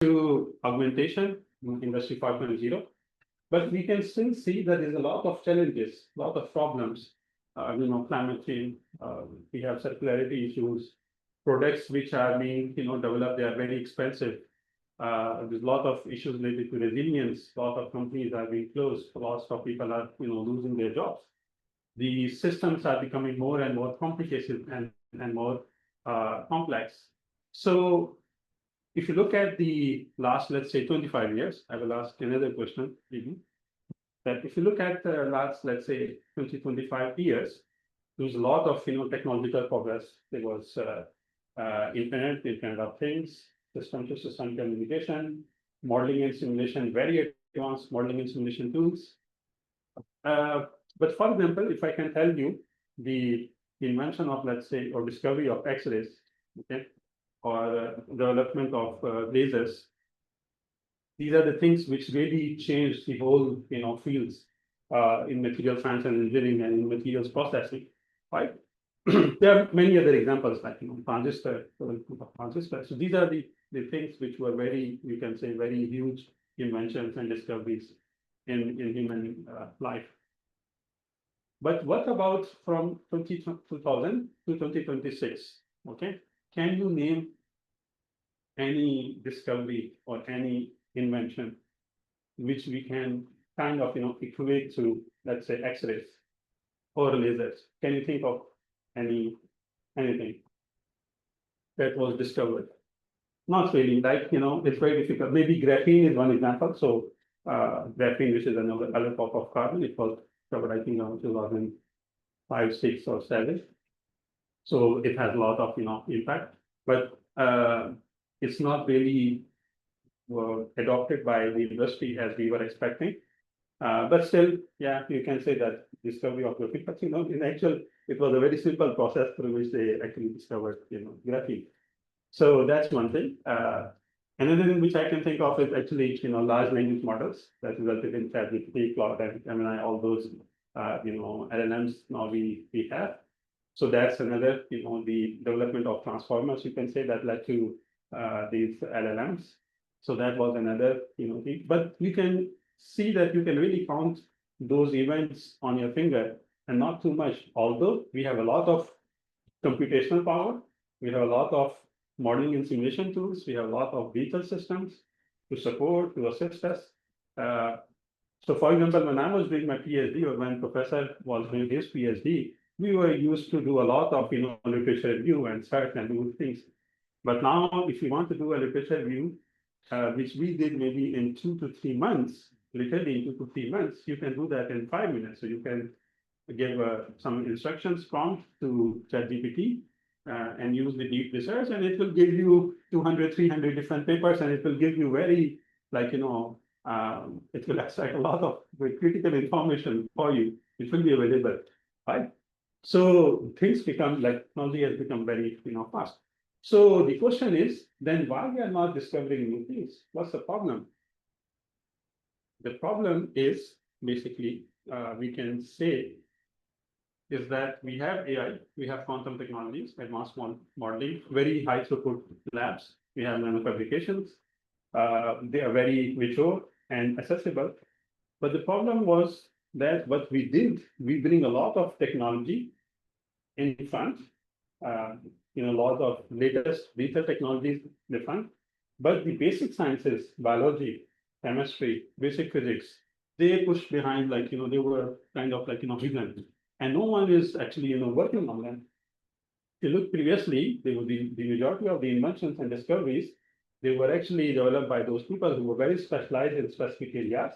to augmentation in Industry 5.0, but we can still see that there's a lot of challenges, a lot of problems. Climate change. We have circularity issues. Products which are being developed, they are very expensive. There's a lot of issues related to resilience. A lot of companies are being closed. Lots of people are losing their jobs. The systems are becoming more and more complicated and more complex. So if you look at the last, let's say, 25 years, I will ask another question, that if you look at the last, let's say, 25 years, there was a lot of technological progress. There was Internet of Things, system-to-system communication, modeling and simulation, very advanced modeling and simulation tools. But for example, if I can tell you the invention of, let's say, or discovery of X-rays, okay, or development of lasers, these are the things which really change the whole, fields in material science and engineering and in materials processing, right? There are many other examples like, transistor. So these are the things which were very, you can say, very huge inventions and discoveries in human life. But what about from 2000 to 2026? Okay, can you name any discovery or any invention which we can kind of equate to, let's say, X-rays or lasers? Can you think of anything that was discovered? Not really. Like it's very difficult. Maybe graphene is one example. So graphene, which is another type of carbon, it was discovered, I think, around 2005, 6, or 7. So it has a lot of impact, but it's not really adopted by the industry as we were expecting. But still, yeah, you can say that discovery of graphene. But in actual, it was a very simple process through which they actually discovered graphene. So that's one thing. Another thing which I can think of is actually large language models that resulted in ChatGPT, Claude, and Gemini, all those LLMs now we have. So that's another the development of transformers, you can say, that led to these LLMs. So that was another thing. But you can see that you can really count those events on your finger and not too much. Although we have a lot of computational power, we have a lot of modeling and simulation tools, we have a lot of digital systems to support, to assist us. So for example, when I was doing my PhD, or when professor was doing his PhD, we were used to do a lot of literature review and search and do things. But now, if you want to do a literature review, which we did maybe in 2 to 3 months, literally in 2 to 3 months, you can do that in 5 minutes. So you can give some instructions prompt to ChatGPT and use the deep research, and it will give you 200, 300 different papers, and it will give you very, like, it will extract a lot of critical information for you. It will be available, right? So things become, like, technology has become very, fast. So the question is, then why we are not discovering new things? What's the problem? The problem is basically, we can say, is that we have AI, we have quantum technologies, advanced modeling, very high throughput labs. We have nanofabrications. They are very mature and accessible. But the problem was that what we did, we bring a lot of technology in front, a lot of latest digital technologies in front, but the basic sciences, biology, chemistry, basic physics, they pushed behind, like, they were kind of like, hidden. And no one is actually, working on them. If you look previously, they were the majority of the inventions and discoveries, they were actually developed by those people who were very specialized in specific areas,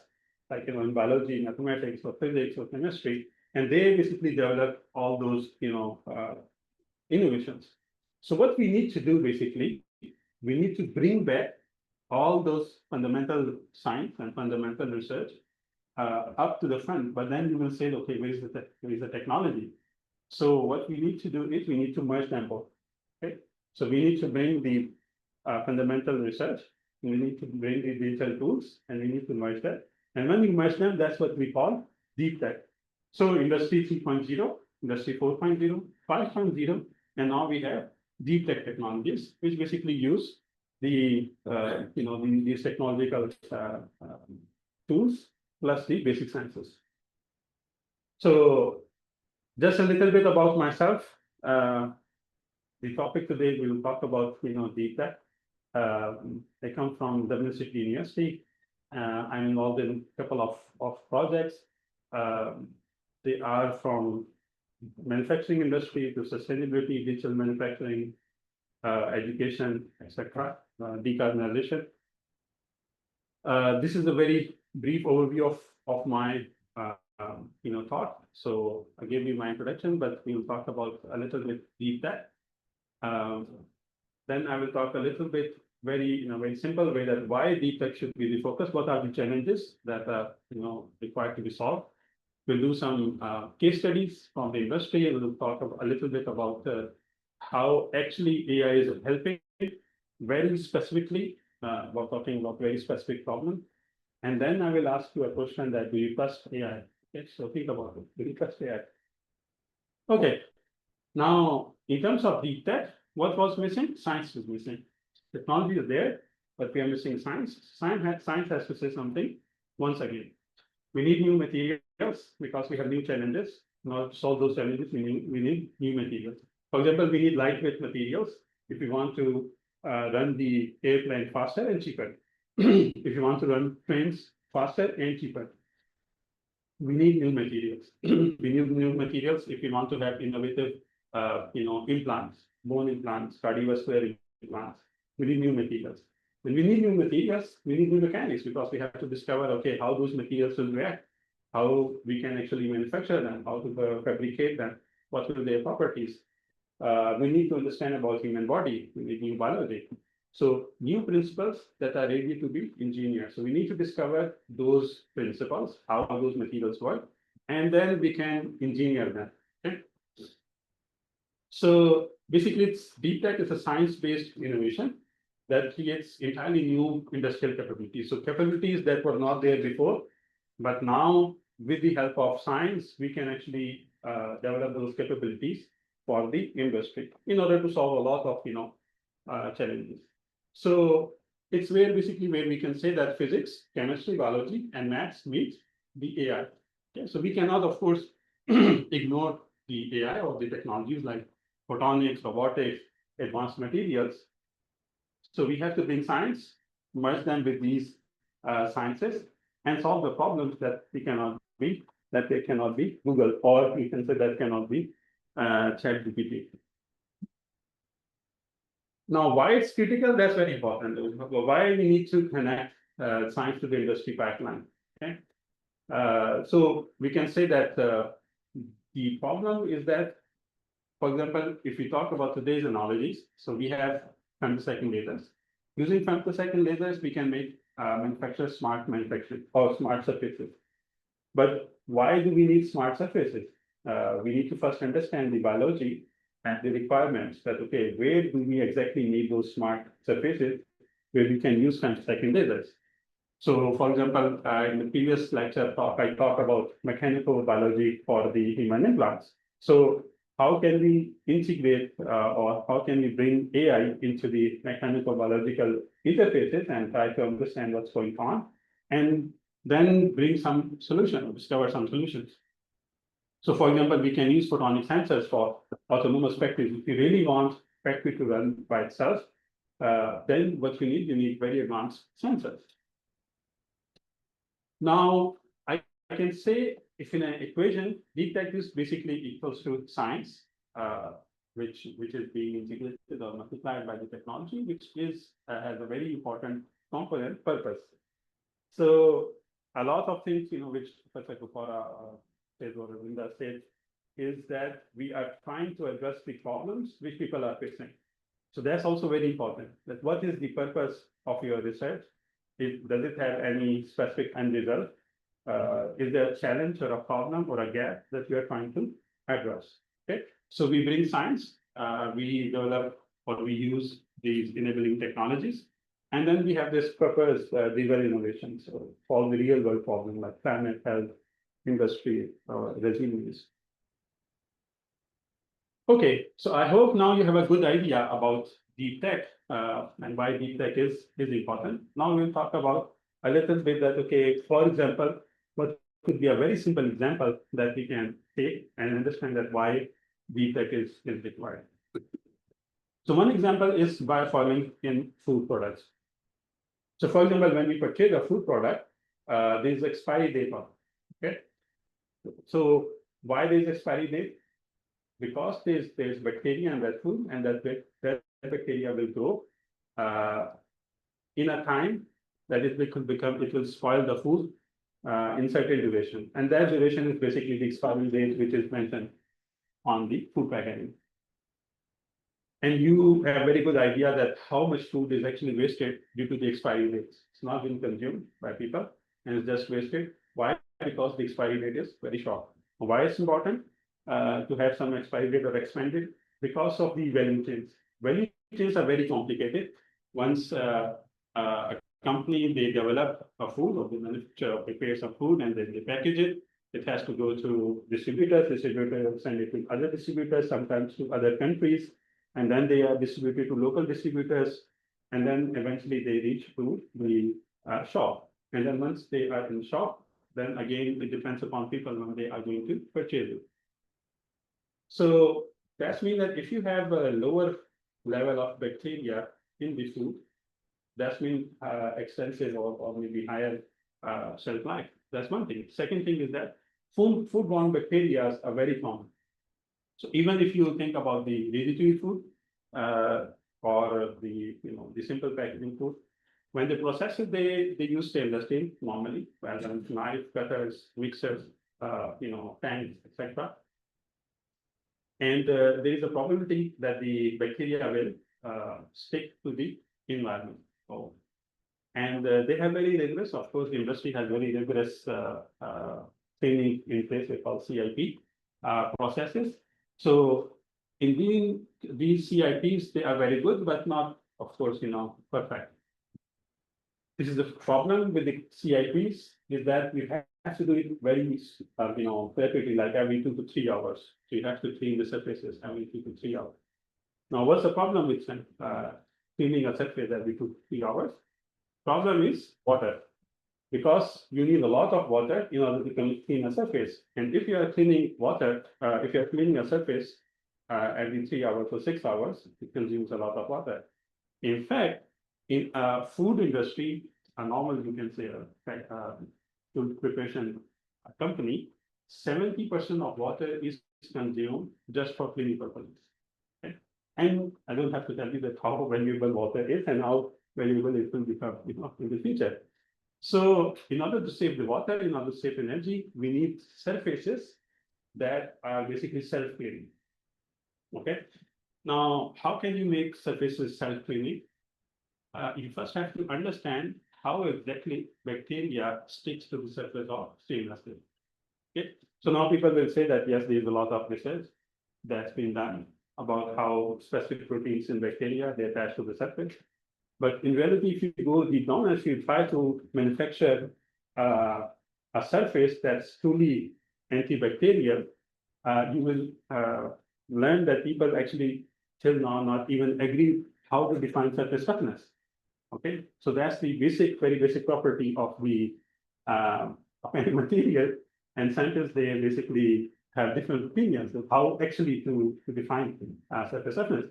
like, in biology, mathematics, or physics, or chemistry. And they basically developed all those, innovations. So what we need to do, basically, we need to bring back all those fundamental science and fundamental research up to the front, but then you will say, okay, where is the technology? So what we need to do is we need to merge them both. Okay, so we need to bring the fundamental research, we need to bring the digital tools, and we need to merge that. And when we merge them, that's what we call DeepTech. So Industry 3.0, Industry 4.0, 5.0, and now we have DeepTech technologies, which basically use the these technological tools plus the basic sciences. So just a little bit about myself. The topic today we'll talk about DeepTech. I come from Dublin City University. I'm involved in a couple of projects. They are from manufacturing industry to sustainability, digital manufacturing, education, etc., decarbonization. This is a very brief overview of my thought. So I gave you my introduction, but we'll talk about a little bit DeepTech. Then I will talk a little bit very simple way that why DeepTech should be the focus. What are the challenges that are required to be solved? We'll do some case studies from the industry, and we'll talk a little bit about how actually AI is helping very specifically. We're talking about very specific problem. And then I will ask you a question that do you trust AI? Okay, so think about it. Do you trust AI? Okay. Now, in terms of DeepTech, what was missing? Science is missing. Technology is there, but we are missing science. Science has to say something once again. We need new materials because we have new challenges. Now, to solve those challenges, we need new materials. For example, we need lightweight materials if we want to run the airplane faster and cheaper. If you want to run trains faster and cheaper, we need new materials. We need new materials if we want to have innovative, implants, bone implants, cardiovascular implants. We need new materials. When we need new materials, we need new mechanics because we have to discover, okay, how those materials will react, how we can actually manufacture them, how to fabricate them, what will their properties. We need to understand about human body. We need new biology. So new principles that are ready to be engineered. So we need to discover those principles, how those materials work, and then we can engineer them. Okay? So basically, DeepTech is a science-based innovation that creates entirely new industrial capabilities. So capabilities that were not there before, but now with the help of science, we can actually develop those capabilities for the industry in order to solve a lot of challenges. So it's basically where we can say that physics, chemistry, biology, and maths meet the AI. Okay? So we cannot, of course, ignore the AI or the technologies like photonics, robotics, advanced materials. So we have to bring science, merge them with these sciences, and solve the problems that they cannot be Google, or we can say that cannot be ChatGPT. Now, why it's critical? That's very important. Why we need to connect science to the industry pipeline. Okay, so we can say that the problem is that, for example, if we talk about today's analogies, so we have femtosecond lasers. Using femtosecond lasers, we can manufacture smart manufacturing or smart surfaces. But why do we need smart surfaces? We need to first understand the biology and the requirements that, okay, where do we exactly need those smart surfaces where we can use femtosecond lasers? So, for example, in the previous lecture talk, I talked about mechanical biology for the human implants. So how can we integrate or how can we bring AI into the mechanical biological interfaces and try to understand what's going on and then bring some solution or discover some solutions? So, for example, we can use photonic sensors for autonomous factories. If you really want factory to run by itself, then what you need very advanced sensors. Now, I can say if in an equation, DeepTech is basically equals to science, which is being integrated or multiplied by the technology, which has a very important component, purpose. So a lot of things, which Professor Kupara says or Ravinda said, is that we are trying to address the problems which people are facing. So that's also very important. That what is the purpose of your research? Does it have any specific end result? Is there a challenge or a problem or a gap that you are trying to address? Okay, so we bring science, we develop or we use these enabling technologies, and then we have this purpose-driven innovation. So solve the real-world problem like climate, health, industry, resilience. Okay, so I hope now you have a good idea about DeepTech and why DeepTech is important. Now we'll talk about a little bit that, okay, for example, what could be a very simple example that we can take and understand that why DeepTech is required. So one example is biofarming in food products. So for example, when we purchase a food product, there is expiry date on it. Okay. So why there is expiry date? Because there's bacteria in that food, and that bacteria will grow in a time that it will spoil the food in certain duration, and that duration is basically the expiry date, which is mentioned on the food packaging. And you have a very good idea that how much food is actually wasted due to the expiry dates. It's not being consumed by people, and it's just wasted. Why? Because the expiry date is very short. Why it's important to have some expiry date or expanded? Because of the value chains. Value chains are very complicated. Once a company, they develop a food, or they manufacture or prepare some food, and then they package it. It has to go to distributors. Distributors send it to other distributors, sometimes to other countries, and then they are distributed to local distributors, and then eventually they reach to the shop. And then once they are in shop, then again it depends upon people when they are going to purchase it. So that means that if you have a lower level of bacteria in the food, that means extensive or maybe higher shelf life. That's one thing. Second thing is that foodborne bacteria are very common. So even if you think about the ready-to-eat food or the simple packaging food, when they process it, they use stainless steel normally, rather than knife, cutters, mixers, pans, etc. And there is a probability that the bacteria will stick to the environment. Oh. And they have very rigorous, of course, the industry has very rigorous training in place, we call CIP processes. So in doing these CIPs, they are very good, but not, of course, perfect. This is the problem with the CIPs, is that we have to do it very, rapidly, like every 2 to 3 hours. So you have to clean the surfaces every 2 to 3 hours. Now, what's the problem with cleaning a surface every 2 to 3 hours? Problem is water, because you need a lot of water in order to clean a surface. And if you are cleaning if you are cleaning a surface every 3 hours or 6 hours, it consumes a lot of water. In fact, in a food industry, a normal, you can say, food preparation company, 70% of water is consumed just for cleaning purposes. Okay? And I don't have to tell you that how valuable water is and how valuable it will become in the future. So in order to save the water, in order to save energy, we need surfaces that are basically self-cleaning. Okay. Now, how can you make surfaces self-cleaning? You first have to understand how exactly bacteria sticks to the surface of stainless steel. Okay. So now people will say that yes, there is a lot of research that's been done about how specific proteins in bacteria they attach to the surface. But in reality, if you go deep down, if you try to manufacture a surface that's truly antibacterial, you will learn that people actually till now not even agree how to define surface toughness. Okay, so that's the very basic property of the of any material, and scientists they basically have different opinions of how actually to define surface toughness.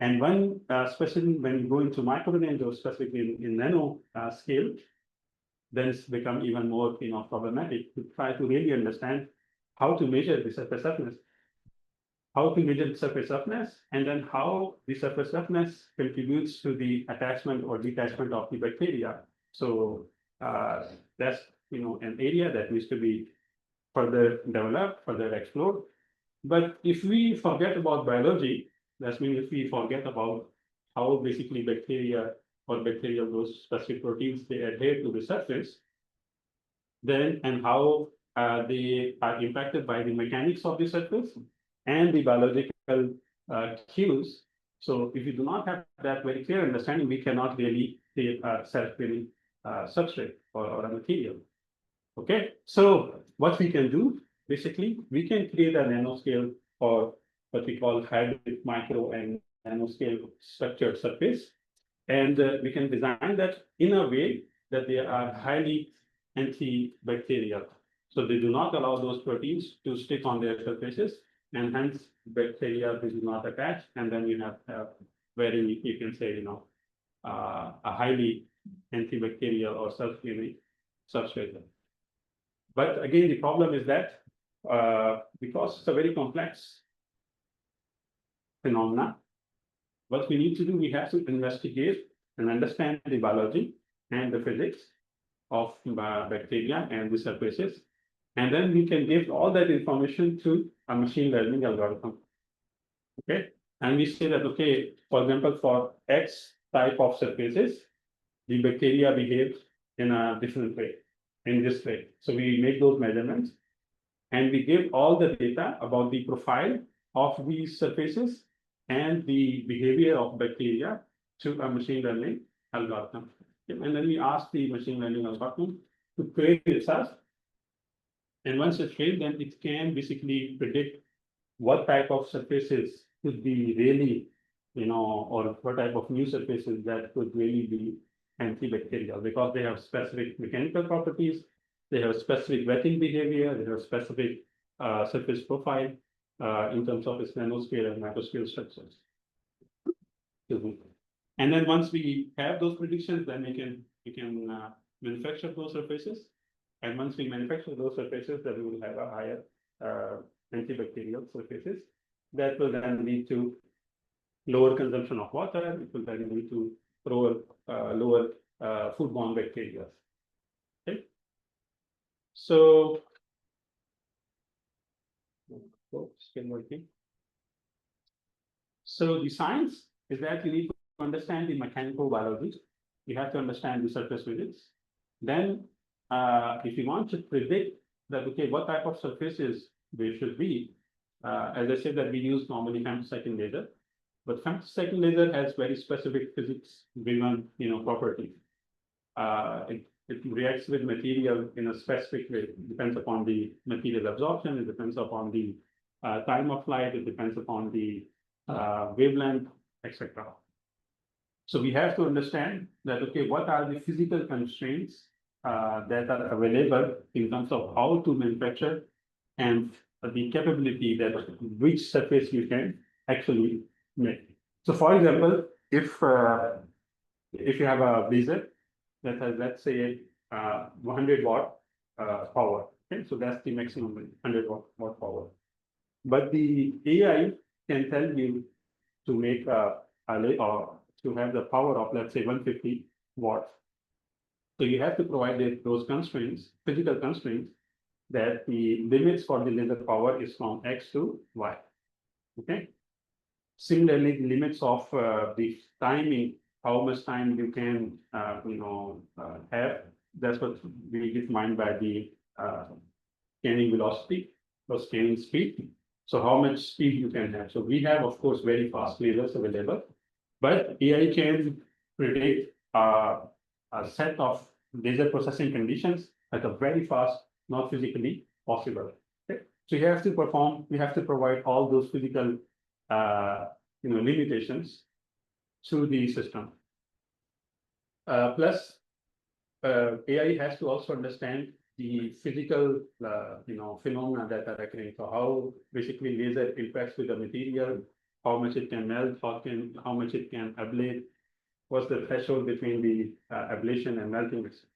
And one, especially when you go into micro range or specifically in nano scale, then it's become even more problematic to try to really understand how to measure the surface toughness, and then how the surface toughness contributes to the attachment or detachment of the bacteria. So that's an area that needs to be further developed, further explored. But if we forget about biology, that means if we forget about how basically bacteria or those specific proteins they adhere to the surface, then and how they are impacted by the mechanics of the surface and the biological cues. So if you do not have that very clear understanding, we cannot really create a self-cleaning substrate or a material. Okay, so what we can do, basically, we can create a nanoscale or what we call hybrid micro and nanoscale structured surface. And we can design that in a way that they are highly antibacterial. So they do not allow those proteins to stick on their surfaces, and hence bacteria do not attach. And then you have very, you can say, a highly antibacterial or self-healing substrate. But again, the problem is that because it's a very complex phenomena, what we need to do, we have to investigate and understand the biology and the physics of bacteria and the surfaces. And then we can give all that information to a machine learning algorithm. Okay. And we say that, okay, for example, for X type of surfaces, the bacteria behave in a different way, in this way. So we make those measurements and we give all the data about the profile of these surfaces and the behavior of bacteria to a machine learning algorithm. And then we ask the machine learning algorithm to train itself. And once it's trained, then it can basically predict what type of surfaces could be really, or what type of new surfaces that could really be antibacterial, because they have specific mechanical properties, they have specific wetting behavior, they have specific surface profile in terms of its nanoscale and microscale structures. And then once we have those predictions, then we can manufacture those surfaces. And once we manufacture those surfaces, then we will have a higher antibacterial surfaces that will then lead to lower consumption of water. It will then lead to lower foodborne bacteria. Okay. So, still working. So the science is that you need to understand the mechanical biology. You have to understand the surface physics. Then, if you want to predict that, okay, what type of surfaces they should be, as I said, that we use normally femtosecond laser, but femtosecond laser has very specific physics-driven, properties. It reacts with material in a specific way. It depends upon the material absorption. It depends upon the time of flight. It depends upon the wavelength, etc. So we have to understand that, okay, what are the physical constraints that are available in terms of how to manufacture and the capability that which surface you can actually make. So for example, if you have a laser that has, let's say, 100 watt power, okay, so that's the maximum 100 watt power. But the AI can tell you to make or to have the power of, let's say, 150 watts. So you have to provide those constraints, physical constraints, that the limits for the laser power is from X to Y. Okay. Similarly, the limits of the timing, how much time you can, have. That's what we define by the scanning velocity or scanning speed. So how much speed you can have. So we have, of course, very fast lasers available, but AI can predict a set of laser processing conditions at a very fast, not physically possible. Okay? So you have to provide all those physical limitations to the system. Plus, AI has to also understand the physical, phenomena that are occurring. So how basically laser interacts with the material, how much it can melt, how much it can ablate, what's the threshold between the ablation and melting, etc.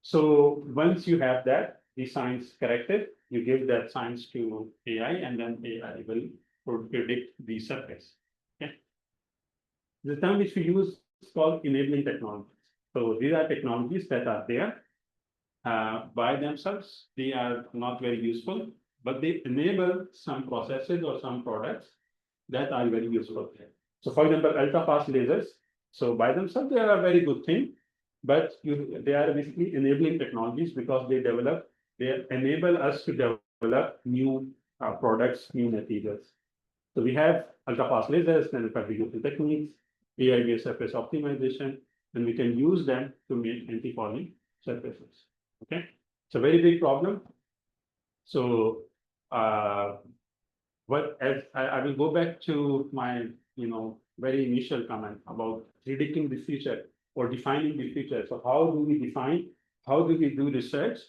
So once you have that, the science corrected, you give that science to AI, and then AI will predict the surface. Okay. The term which we use is called enabling technologies. So these are technologies that are there by themselves. They are not very useful, but they enable some processes or some products that are very useful. So for example, ultra-fast lasers. So by themselves, they are a very good thing, but they are basically enabling technologies because they enable us to develop new products, new materials. So we have ultra-fast lasers, nanofabrication techniques, AI-based surface optimization, and we can use them to make anti-fouling surfaces. Okay, it's a very big problem. So, as I will go back to my very initial comment about predicting the future or defining the future. So how do we define, how do we do research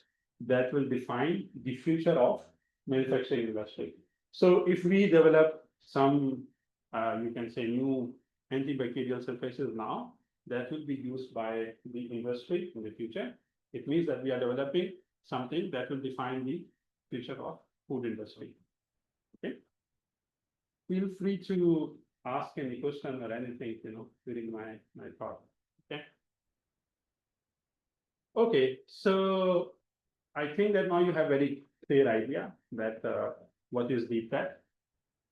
that will define the future of manufacturing industry? So if we develop some, you can say, new antibacterial surfaces now, that will be used by the industry in the future. It means that we are developing something that will define the future of food industry. Okay. Feel free to ask any question or anything, during my talk. Okay. Okay. So I think that now you have very clear idea that what is DeepTech,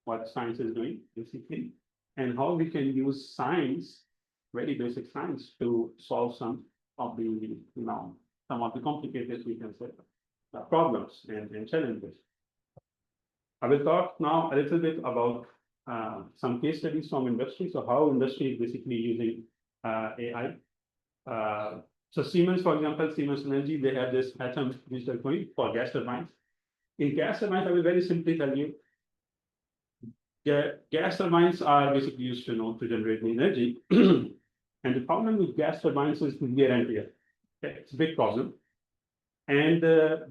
what science is doing basically, and how we can use science, very basic science, to solve some of the some of the complicated, we can say, problems and challenges. I will talk now a little bit about some case studies from industry. So how industry is basically using AI. So Siemens, for example, Siemens Energy, they have this atom digital twin for gas turbines. In gas turbines, I will very simply tell you, gas turbines are basically used to generate the energy. And the problem with gas turbines is the wear and tear. Okay, it's a big problem. And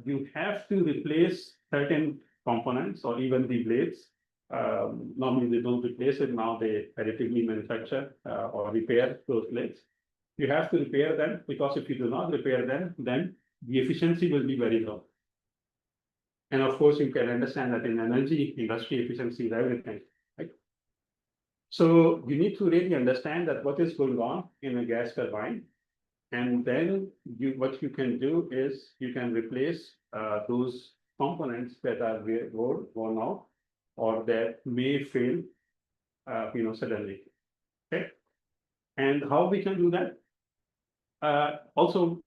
you have to replace certain components or even the blades. Normally they don't replace it. Now they additively manufacture or repair those blades. You have to repair them, because if you do not repair them, then the efficiency will be very low. And of course, you can understand that in energy industry, efficiency is everything, right? So you need to really understand that what is going on in a gas turbine. And then what you can do is you can replace those components that are worn out or that may fail, suddenly. Okay. And how we can do that? Also,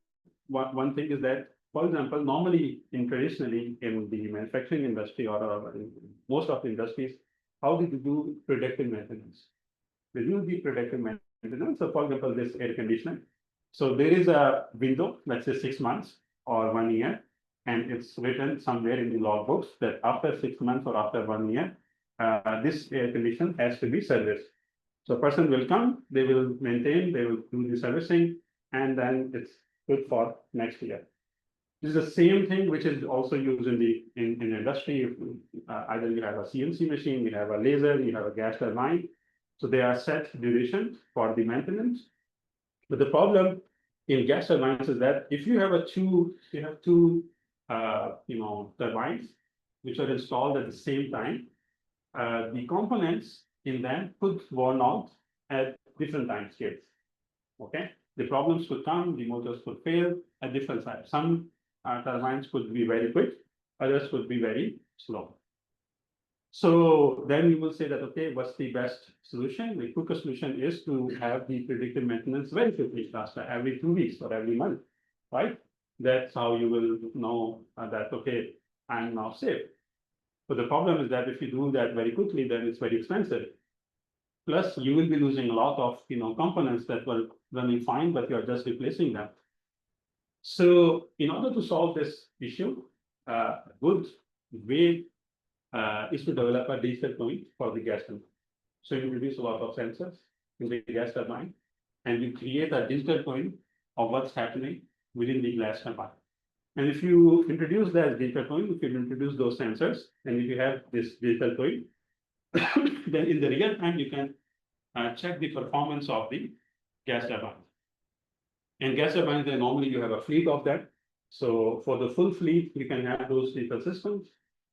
one thing is that, for example, normally traditionally in the manufacturing industry or in most of the industries, how do you do predictive maintenance? They do the predictive maintenance. So, for example, this air conditioner. So there is a window, let's say 6 months or 1 year, and it's written somewhere in the logbooks that after 6 months or after 1 year, this air conditioner has to be serviced. So a person will come, they will maintain, they will do the servicing, and then it's good for next year. This is the same thing which is also used in the in industry. Either you have a CNC machine, you have a laser, you have a gas turbine. So they are set duration for the maintenance. But the problem in gas turbines is that if you have two turbines which are installed at the same time, the components in them could worn out at different time scales. Okay, the problems could come, the motors could fail at different times. Some turbines could be very quick, others could be very slow. So then you will say that, okay, what's the best solution? The quickest solution is to have the predictive maintenance very quickly, faster, every 2 weeks or every month, right? That's how you will know that, okay, I'm now safe. But the problem is that if you do that very quickly, then it's very expensive. Plus, you will be losing a lot of components that were running fine, but you're just replacing them. So in order to solve this issue, a good way is to develop a digital twin for the gas turbine. So you introduce a lot of sensors in the gas turbine, and you create a digital twin of what's happening within the gas turbine. And if you introduce that digital twin, if you introduce those sensors, and if you have this digital twin, then in the real time you can check the performance of the gas turbine. And gas turbines, then normally you have a fleet of that. So for the full fleet, you can have those digital systems,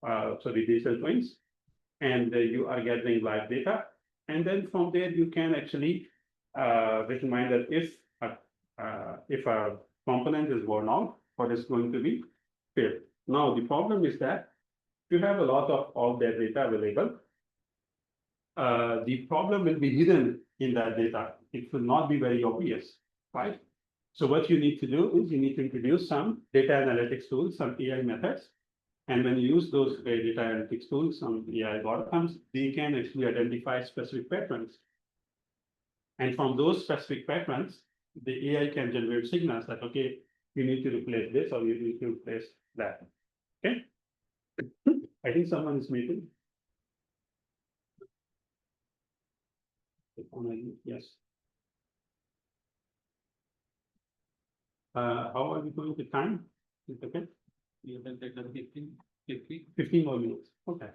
so the digital twins, and you are gathering live data. And then from there, you can actually determine that if a component is worn out, what is going to be failed. Now, the problem is that if you have a lot of all that data available, the problem will be hidden in that data. It will not be very obvious, right? So what you need to do is you need to introduce some data analytics tools, some AI methods. And when you use those data analytics tools, some AI algorithms, they can actually identify specific patterns. And from those specific patterns, the AI can generate signals that, okay, you need to replace this or you need to replace that. Okay. I think someone is meeting. Yes. How are we going to time? Is it okay? You can take the 15 more minutes. Okay.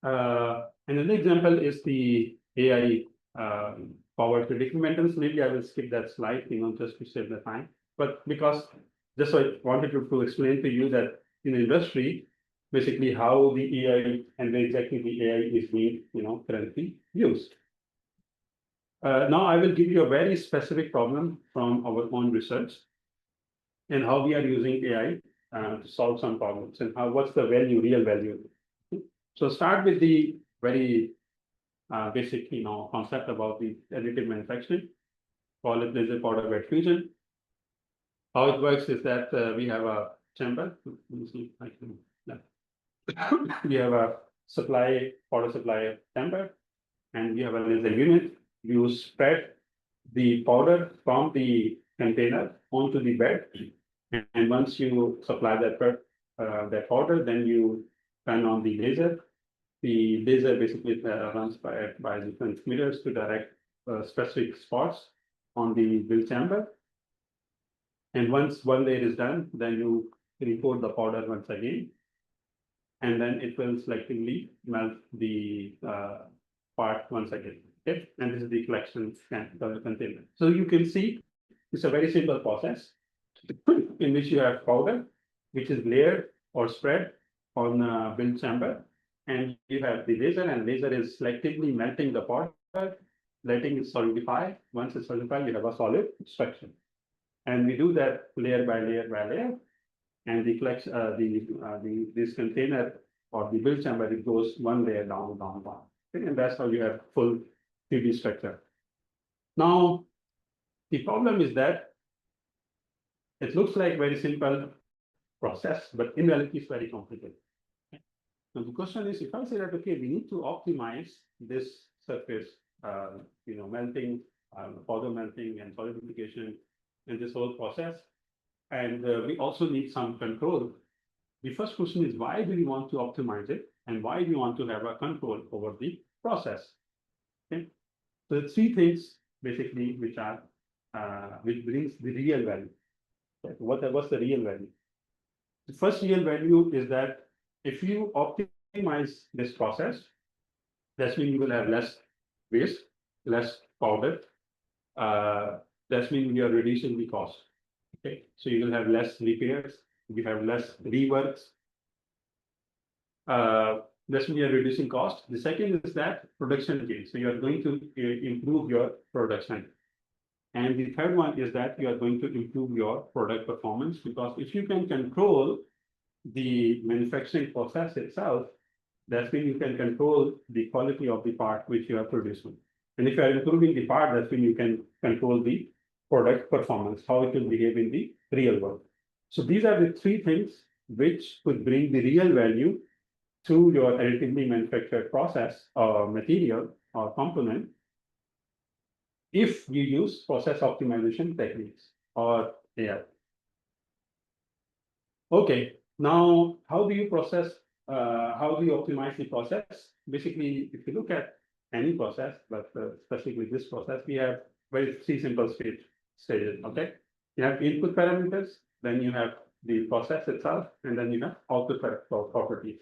Another example is the AI powered predictive maintenance. Maybe I will skip that slide, just to save the time. But because just I wanted to explain to you that in the industry, basically how the AI and exactly the AI is being, currently used. Now I will give you a very specific problem from our own research and how we are using AI to solve some problems and what's the real value. So start with the very basic, concept about the additive manufacturing. Call it laser powder bed fusion. How it works is that we have a chamber. Let me see if I can. Yeah. We have a powder supply chamber, and we have a laser unit. You spread the powder from the container onto the bed, and once you supply that powder, then you turn on the laser. The laser basically runs by different mirrors to direct specific spots on the build chamber. And once one layer is done, then you report the powder once again, and then it will selectively melt the part once again. Okay, and this is the collection container. So you can see it's a very simple process in which you have powder, which is layered or spread on a build chamber, and you have the laser, and laser is selectively melting the powder, letting it solidify. Once it's solidified, you have a solid structure. And we do that layer by layer by layer, and the collection, this container or the build chamber, it goes one layer down. Okay? And that's how you have full 3D structure. Now, the problem is that it looks like very simple process, but in reality, it's very complicated. Okay? Now, the question is, if I say that, okay, we need to optimize this surface, melting, powder melting and solidification in this whole process, and we also need some control. The first question is, why do we want to optimize it, and why do we want to have a control over the process? Okay, so the three things basically which brings the real value. Okay. What's the real value? The first real value is that if you optimize this process, that means you will have less waste, less powder. That means you are reducing the cost. Okay, so you will have less repairs, you have less reworks. That's when you are reducing cost. The second is that production gain. So you are going to improve your production. And the third one is that you are going to improve your product performance, because if you can control the manufacturing process itself, that's when you can control the quality of the part which you are producing. And if you are improving the part, that's when you can control the product performance, how it will behave in the real world. So these are the three things which could bring the real value to your additively manufactured process or material or component if you use process optimization techniques or AI. Okay, now how do you optimize the process? Basically, if you look at any process, but specifically this process, we have three simple stages. Okay, you have input parameters, then you have the process itself, and then you have output properties.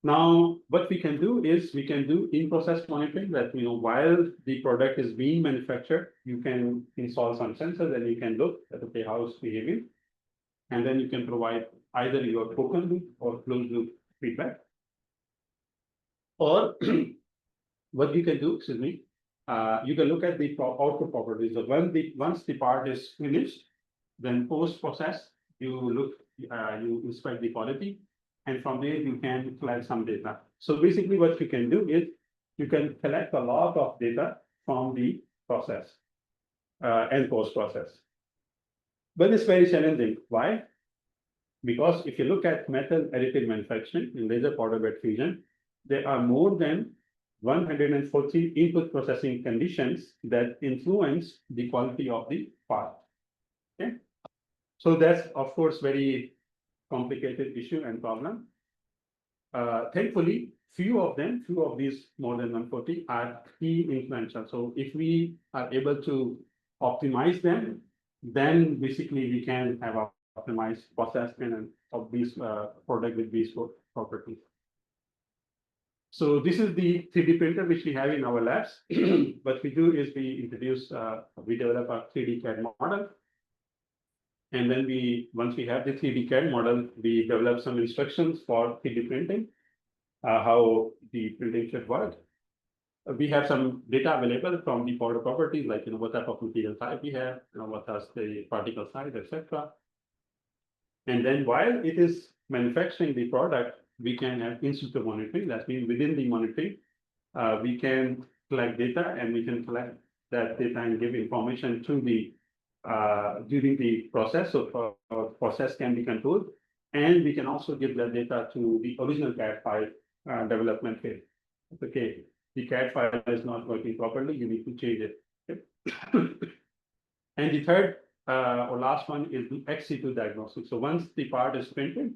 Now, what we can do is we can do in-process monitoring, that while the product is being manufactured, you can install some sensors and you can look at, okay, how it's behaving, and then you can provide either your open loop or closed loop feedback. Or what you can do, you can look at the output properties. So once the part is finished, then post-process, you inspect the quality, and from there you can collect some data. So basically what you can do is you can collect a lot of data from the process and post-process. But it's very challenging. Why? Because if you look at metal additive manufacturing in laser powder bed fusion, there are more than 140 input processing conditions that influence the quality of the part. Okay, so that's of course very complicated issue and problem. Thankfully, few of these more than 140 are key influential. So if we are able to optimize them, then basically we can have a optimized process and of these product with these properties. So this is the 3D printer which we have in our labs. What we do is we develop a 3D CAD model. And then once we have the 3D CAD model, we develop some instructions for 3D printing, how the printing should work. We have some data available from the powder properties, like what type of material type we have, what is the particle size, etc. And then while it is manufacturing the product, we can have in situ monitoring. That means within the monitoring, we can collect data and we can collect that data and give information to the during the process. So process can be controlled, and we can also give that data to the original CAD file development phase. Okay, the CAD file is not working properly, you need to change it. Okay? And the third or last one is the ex situ diagnostics. So once the part is printed,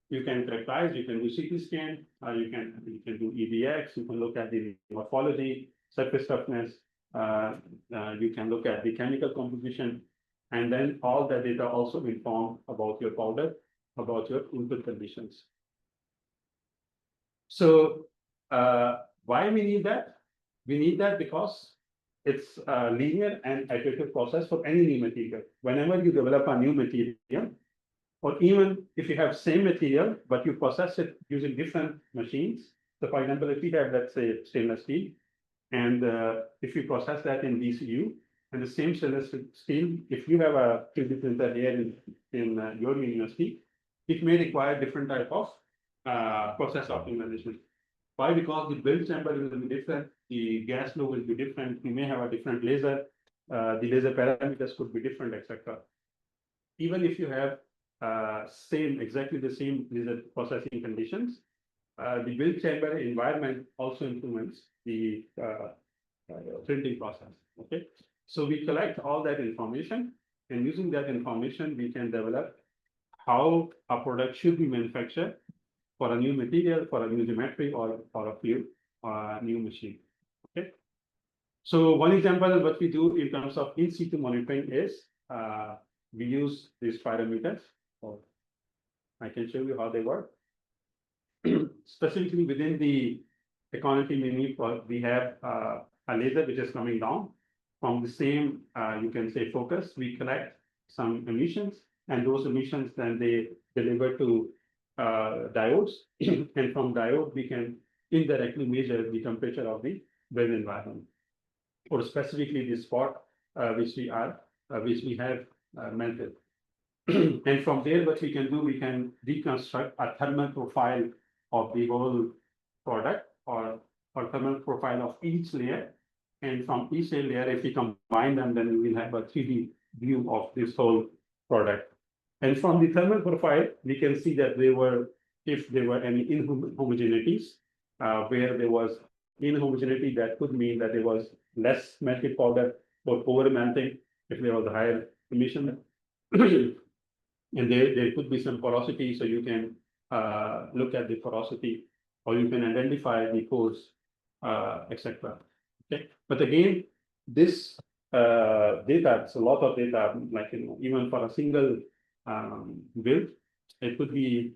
you can characterize, you can do CT scan, you can do EDX, you can look at the morphology, surface toughness, you can look at the chemical composition, and then all that data also inform about your powder, about your input conditions. So why we need that? We need that because it's a linear and iterative process for any new material. Whenever you develop a new material, or even if you have same material, but you process it using different machines. So for example, if we have, let's say, stainless steel, and if you process that in DCU, and the same stainless steel, if you have a 3D printer here in your university, it may require different type of process optimization. Why? Because the build chamber will be different, the gas flow will be different, you may have a different laser, the laser parameters could be different, etc. Even if you have exactly the same laser processing conditions, the build chamber environment also influences the printing process. Okay, so we collect all that information, and using that information, we can develop how a product should be manufactured for a new material, for a new geometry, or for a fluid, or a new machine. Okay. So one example, what we do in terms of in situ monitoring is we use these spirometers. So I can show you how they work. Specifically within the economy menu, we have a laser which is coming down from the same, you can say, focus. We collect some emissions, and those emissions then they deliver to diodes, and from diode we can indirectly measure the temperature of the built environment, or specifically the spot which we have melted. And from there, what we can do, we can reconstruct a thermal profile of the whole product, or thermal profile of each layer. And from each layer, if we combine them, then we will have a 3D view of this whole product. And from the thermal profile, we can see that if there were any inhomogeneities, where there was inhomogeneity, that could mean that there was less melted powder or over melting if there was a higher emission. And there could be some porosity, so you can look at the porosity, or you can identify the pores, etc. Okay, but again, this data, it's a lot of data. Like even for a single build, it could be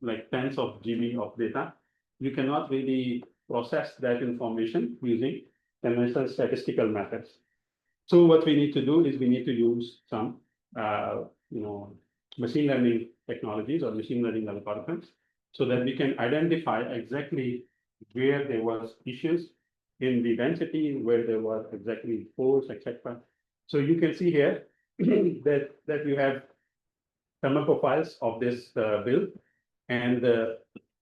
like tens of GB of data. You cannot really process that information using conventional statistical methods. So what we need to do is we need to use some machine learning technologies or machine learning algorithms, so that we can identify exactly where there was issues in the density, where there was exactly pores, etc. So you can see here that you have thermal profiles of this build, and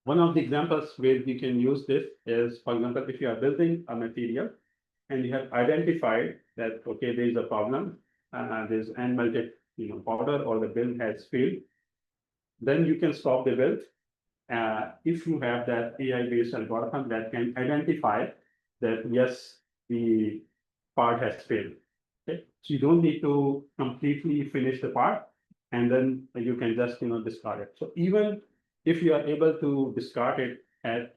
one of the examples where we can use this is, for example, if you are building a material and you have identified that, okay, there is a problem, there's unmelted powder, or the build has failed, then you can stop the build. If you have that AI-based algorithm that can identify that, yes, the part has failed. Okay, so you don't need to completely finish the part, and then you can just discard it. So even if you are able to discard it at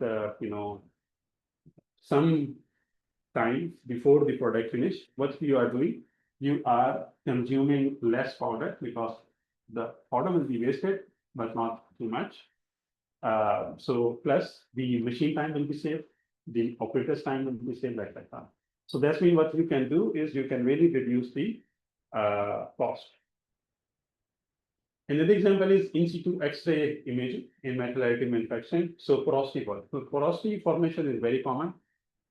some time before the product finish, what you are doing, you are consuming less powder because the powder will be wasted, but not too much. So plus the machine time will be saved, the operator's time will be saved, like that. So that's mean what you can do is you can really reduce the cost. Another example is in situ X-ray imaging in metal additive manufacturing. So porosity work. So porosity formation is very common.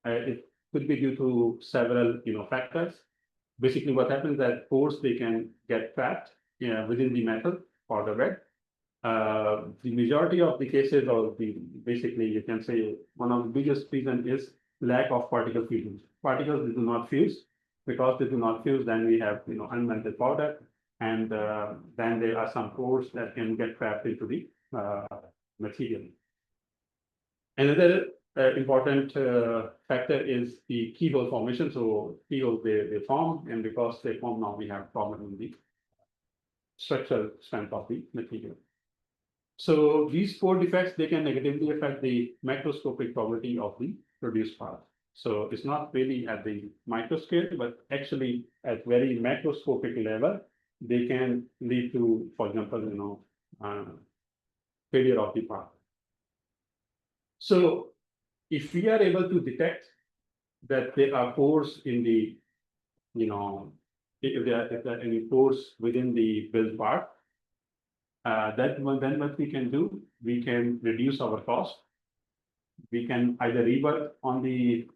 It could be due to several factors. Basically, what happens that pores they can get trapped within the metal or the lead. The majority of the cases, or basically you can say one of the biggest reason is lack of particle fusion. Particles do not fuse. Because they do not fuse, then we have unmelted powder, and then there are some pores that can get trapped into the material. Another important factor is the keyhole formation. So keyholes they form, and because they form, now we have problem in the structural strength of the material. So these four defects, they can negatively affect the macroscopic property of the produced part. So it's not really at the micro scale, but actually at very macroscopic level, they can lead to, for example, failure of the part. So if we are able to detect that there are pores in the, if there are any pores within the build part, then what we can do, we can reduce our cost. We can either rework on the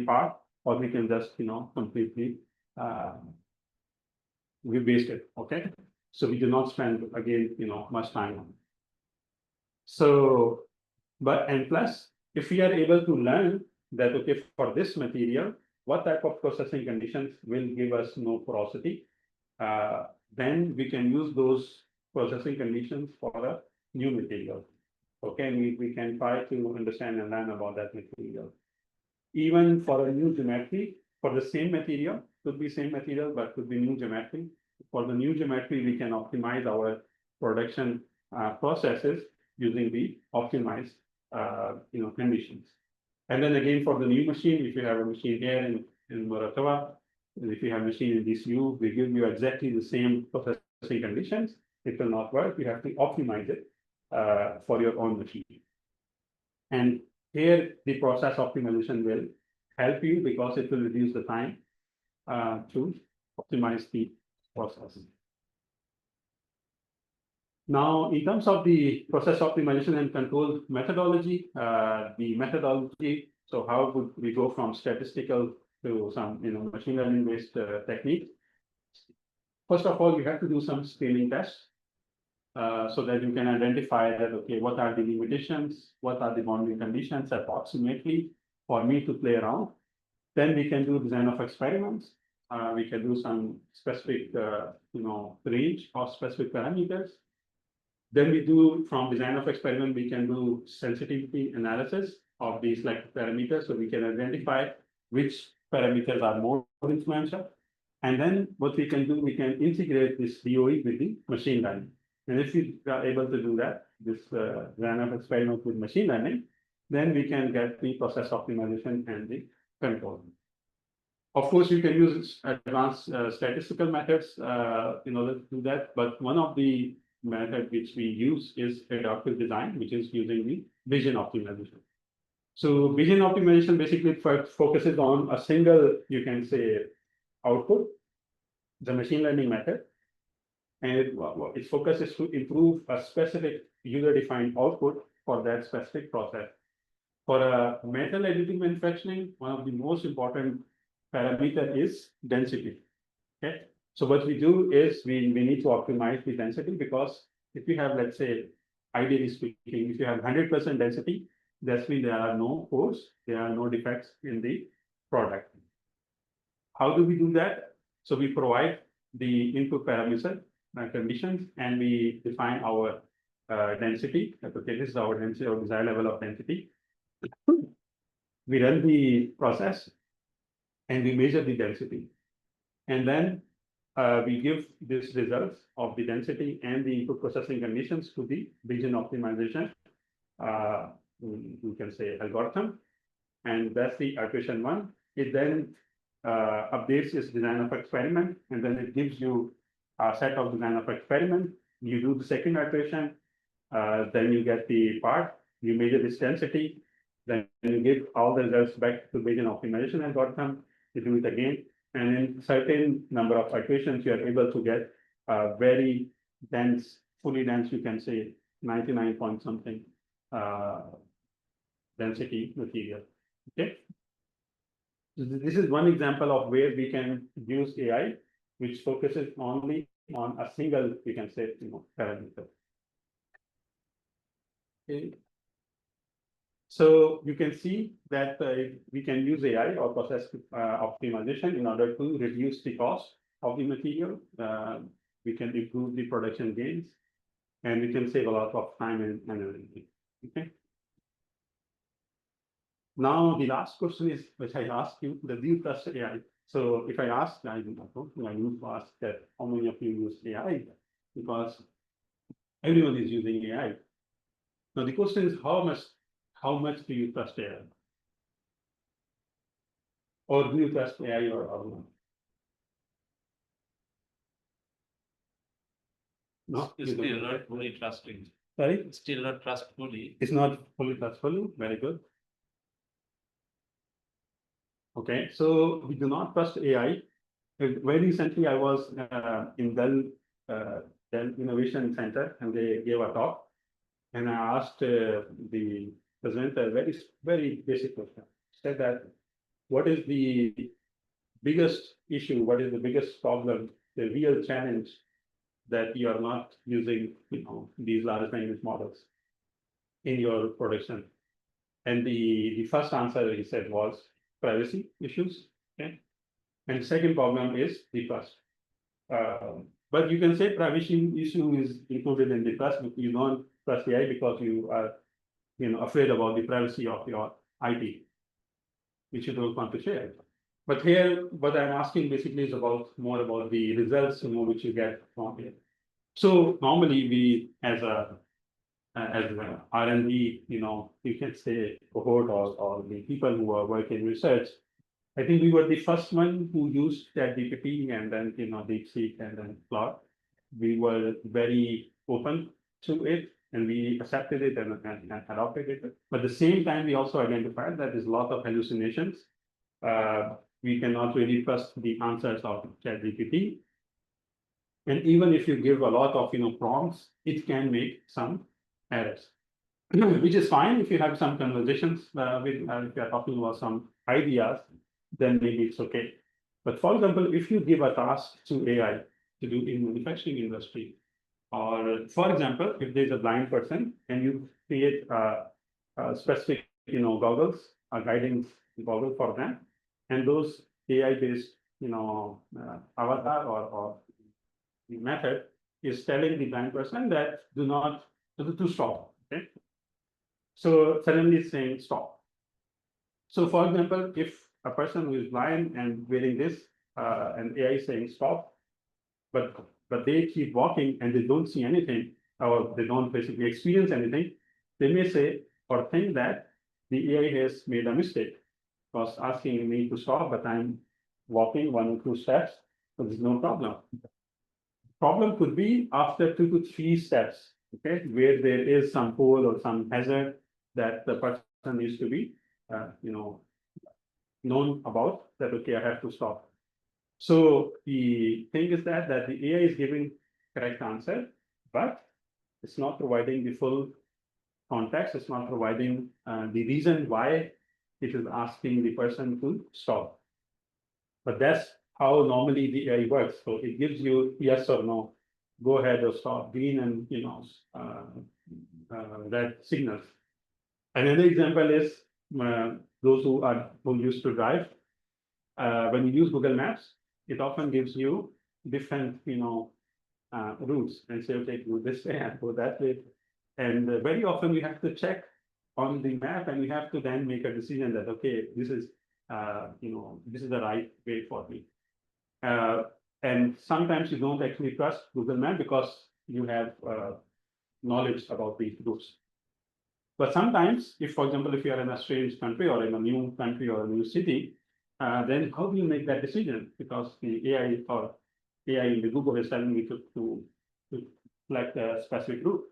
part, or we can just completely we waste it. Okay, so we do not spend again much time on it. So, and plus, if we are able to learn that okay, for this material, what type of processing conditions will give us no porosity, then we can use those processing conditions for a new material. Okay, and we can try to understand and learn about that material. Even for a new geometry, for the same material, could be same material, but could be new geometry. For the new geometry, we can optimize our production processes using the optimized conditions. And then again, for the new machine, if you have a machine here in Moratawa, and if you have a machine in DCU, we give you exactly the same processing conditions. It will not work. You have to optimize it for your own machine. And here, the process optimization will help you because it will reduce the time to optimize the process. Now, in terms of the process optimization and control methodology, so how would we go from statistical to some machine learning based technique? First of all, you have to do some screening tests. So that you can identify that, okay, what are the limitations, what are the boundary conditions approximately for me to play around. Then we can do design of experiments. We can do some specific, range of specific parameters. Then we do from design of experiment, we can do sensitivity analysis of these selected parameters. So we can identify which parameters are more influential. And then what we can do, we can integrate this DOE with the machine learning. And if we are able to do that, this design of experiment with machine learning, then we can get the process optimization and the control. Of course, you can use advanced statistical methods in order to do that. But one of the methods which we use is adaptive design, which is using the vision optimization. So vision optimization basically focuses on a single, you can say, output, the machine learning method. And its focus is to improve a specific user-defined output for that specific process. For a metal additive manufacturing, one of the most important parameter is density. Okay, so what we do is we need to optimize the density, because if you have, let's say, ideally speaking, if you have 100% density, that's mean there are no pores, there are no defects in the product. How do we do that? So we provide the input parameter conditions, and we define our density. Okay, this is our density or desired level of density. We run the process and we measure the density, and then we give this results of the density and the input processing conditions to the vision optimization you can say algorithm, and that's the iteration one. It then updates its design of experiment, and then it gives you a set of design of experiment. You do the second iteration, then you get the part, you measure its density, then you give all the results back to Bayesian optimization algorithm, you do it again, and in certain number of iterations, you are able to get a very dense, fully dense, you can say 99 point something density material. Okay. This is one example of where we can use AI, which focuses only on a single, we can say, parameter. Okay. So you can see that we can use AI or process optimization in order to reduce the cost of the material. We can improve the production gains, and we can save a lot of time and energy. Okay. Now the last question is, which I asked you, do you trust AI? So if I ask, I need to ask that how many of you use AI, because everyone is using AI. Now the question is how much do you trust AI? Or do you trust AI or not? No, it's still not fully trusting. Sorry? It's still not trustfully. It's not fully trustful. Very good. Okay, so we do not trust AI. Very recently, I was in Dell Innovation Center, and they gave a talk, and I asked the presenter a very basic question. Said that, what is the biggest issue? What is the biggest problem? The real challenge that you are not using, these large language models in your production? And the first answer he said was privacy issues. Okay, and the second problem is the trust. But you can say privacy issue is included in the trust. You don't trust AI because you are, afraid about the privacy of your IT, which you don't want to share. But here, what I'm asking basically is more about the results, which you get from here. So normally we, as a R&D, you can say cohort or the people who are working in research, I think we were the first one who used ChatGPT and then, DeepSeek and then Claude. We were very open to it, and we accepted it and adopted it. But at the same time, we also identified that there's a lot of hallucinations. We cannot really trust the answers of ChatGPT. And even if you give a lot of, prompts, it can make some errors, which is fine if you have some conversations with, if you're talking about some ideas, then maybe it's okay. But for example, if you give a task to AI to do in manufacturing industry, or for example, if there's a blind person and you create a specific, goggles, a guidance goggle for them, and those AI-based, avatar or the method is telling the blind person that to stop. Okay, so suddenly it's saying stop. So for example, if a person who is blind and wearing this, and AI is saying stop, but they keep walking and they don't see anything, or they don't basically experience anything, they may say or think that the AI has made a mistake, because asking me to stop, but I'm walking 1 or 2 steps, so there's no problem. Problem could be after 2 to 3 steps, okay, where there is some hole or some hazard that the person needs to be, known about, that, okay, I have to stop. So the thing is that the AI is giving correct answer, but it's not providing the full context. It's not providing the reason why it is asking the person to stop. But that's how normally the AI works. So it gives you yes or no, go ahead or stop, green and red signals. Another example is those who used to drive. When you use Google Maps, it often gives you different routes and say, okay, go this way and go that way. And very often we have to check on the map, and we have to then make a decision that, okay, this is this is the right way for me. And sometimes you don't actually trust Google Map because you have knowledge about these routes. But sometimes, if, for example, if you are in a strange country or in a new country or a new city, then how do you make that decision? Because the AI or AI in the Google is telling you to select a specific route.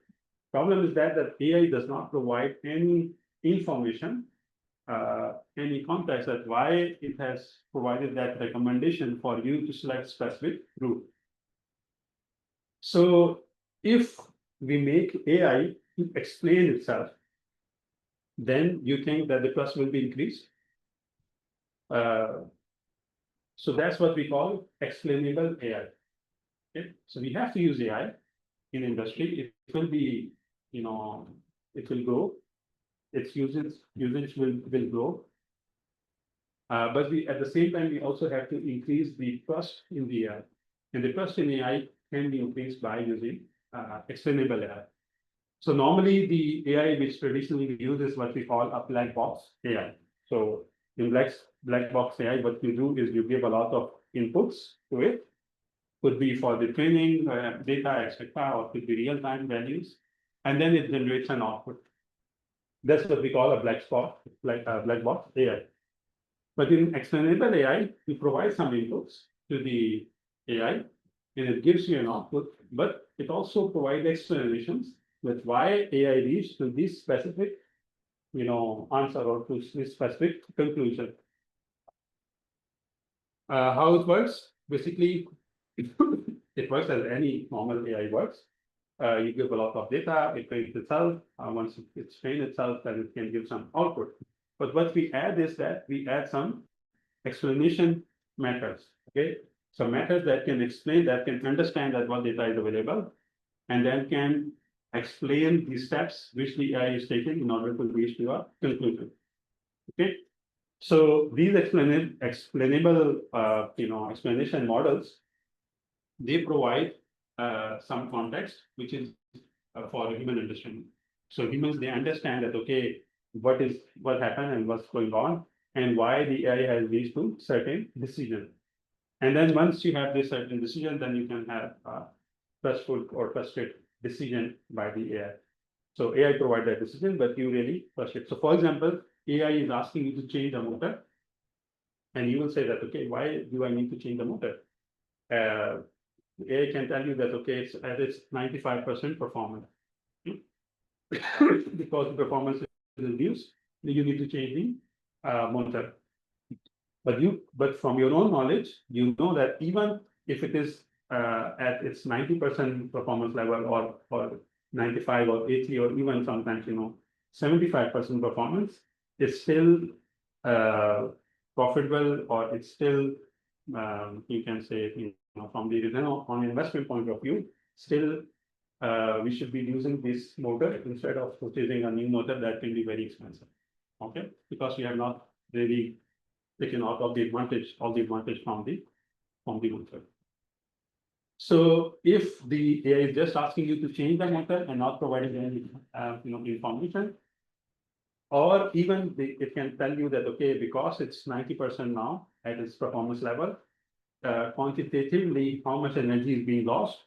Problem is that AI does not provide any information, any context that why it has provided that recommendation for you to select specific route. So if we make AI to explain itself, then you think that the trust will be increased. So that's what we call explainable AI. Okay? So we have to use AI in industry. It will be, it will grow. Its usage will grow. But we, at the same time, we also have to increase the trust in the AI. And the trust in AI can be increased by using explainable AI. So normally the AI which traditionally we use is what we call a black box AI. So in black box AI, what you do is you give a lot of inputs to it. Could be for the training data, etc., or could be real-time values, and then it generates an output. That's what we call a black box AI. But in explainable AI, you provide some inputs to the AI, and it gives you an output, but it also provides explanations with why AI reached to this specific, answer or to this specific conclusion. How it works? Basically, it works as any normal AI works. You give a lot of data, it trains itself. Once it's trained itself, then it can give some output. But what we add is that we add some explanation methods. Okay, so methods that can explain, that can understand that what data is available, and then can explain the steps which the AI is taking in order to reach to a conclusion. Okay, so these explainable, explanation models, they provide some context which is for human understanding. So humans, they understand that, okay, what happened and what's going on, and why the AI has reached to certain decision. And then once you have this certain decision, then you can have trustful or trusted decision by the AI. So AI provides that decision, but you really trust it. So for example, AI is asking you to change the motor, and you will say that, okay, why do I need to change the motor? AI can tell you that, okay, it's at its 95% performance. Because the performance is reduced, you need to change the motor. But from your own knowledge, you know that even if it is at its 90% performance level, or 95 or 80, or even sometimes 75% performance, it's still profitable, or it's still you can say, from the return on investment point of view, still we should be using this motor instead of purchasing a new motor that can be very expensive. Okay, because we have not really taken out all the advantage from the motor. So if the AI is just asking you to change the motor and not providing any information, or even it can tell you that, okay, because it's 90% now at its performance level, quantitatively how much energy is being lost,